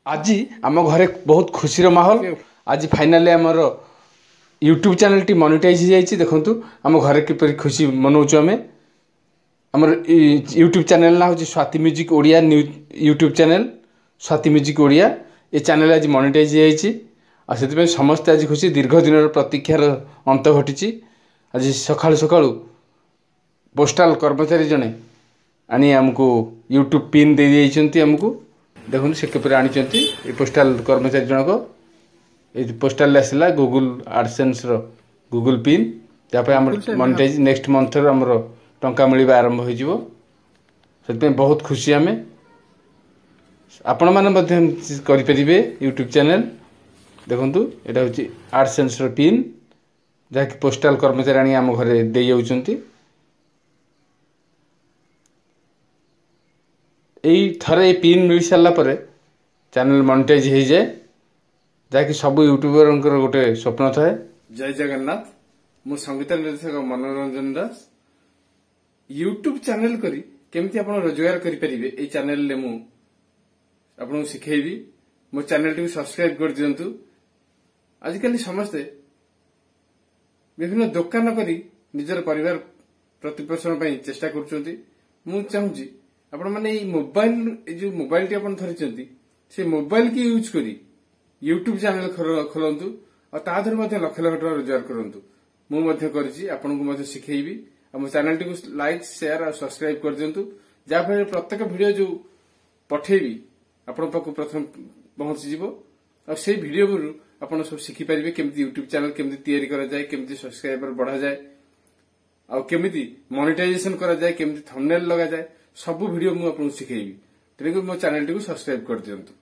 आज आम घरे बहुत खुशी माहौल। आज फाइनाली आमर यूट्यूब चैनल टी मोनेटाइज हो देखु आम घरे किपर खुशी मनाऊँ आम आमर यूट्यूब चैनल ना हूँ Swati music Odia YouTube channel Swati music Odia. ये चैनल आज मोनेटाइज हो समस्ते आज खुशी दीर्घ दिन प्रतीक्षार अंत घटी। आज सकाळु सकाळु पोस्टाल कर्मचारी जड़े आनी आमको यूट्यूब पिन दे देइछंती आमको देखो से किपर आनी पोस्टाल कर्मचारी जनक ये पोस्टाल आसला गूगल एडसेंस रो गूगल पिन त्यापर आम मोनेटाइज नेक्स्ट मंथ आमर टंका मिलवा आरंभ हो बहुत खुशी आम आपण मैंने यूट्यूब चैनल देखु यहाँ हूँ एडसेंस रो पिन जहाँकि पोस्टाल कर्मचारी आनी आम घरे दे जाउछंती। यही थरे पिन मिल सारा पर चैनल मोनेटाइज हो जाए जहाँकि सब यूट्यूबर गोटे स्वप्न थाए। जय जगन्नाथ मु संगीत निर्देशक मनोरंजन दास यूट्यूब चैनल करी केमती आपण रोजगार करि परिबे ए चैनल ले मु आपन सिखेबी। मो चैनल टी सब्सक्राइब कर दियंतु। आजिकल समस्ते विभिन्न दुकान करी निजर परिवार प्रतिपोषण पई चेष्टा करछंती। मु चाहूची आपण माने मोबाइल जो मोबाइल टी आपण धरिचंती से मोबाइल की यूज करी यूट्यूब चैनल खोलंतु और ताधर मध्य लक्ष लक्ष टका रोजगार करंतु। मु मध्य करछि आपन को मध्य सिखेबी। हम चैनल टी को लाइक शेयर और सब्सक्राइब कर दियंतु जा फल प्रत्येक वीडियो जो पठेबी आपण पाक प्रथम पहुंची जिवो और से वीडियो गुरु आपण सब सिखि परिबे केमती यूट्यूब चैनल केमती तैयारी करा जाए केमती सब्सक्राइबर बढ़ा जाए और केमती मोनेटाइजेशन करा जाए केमती थंबनेल लगा जाए सब वीडियो मु आपन सिखेबी। तेरे को मो चैनल टी को सब्सक्राइब कर दियंतु।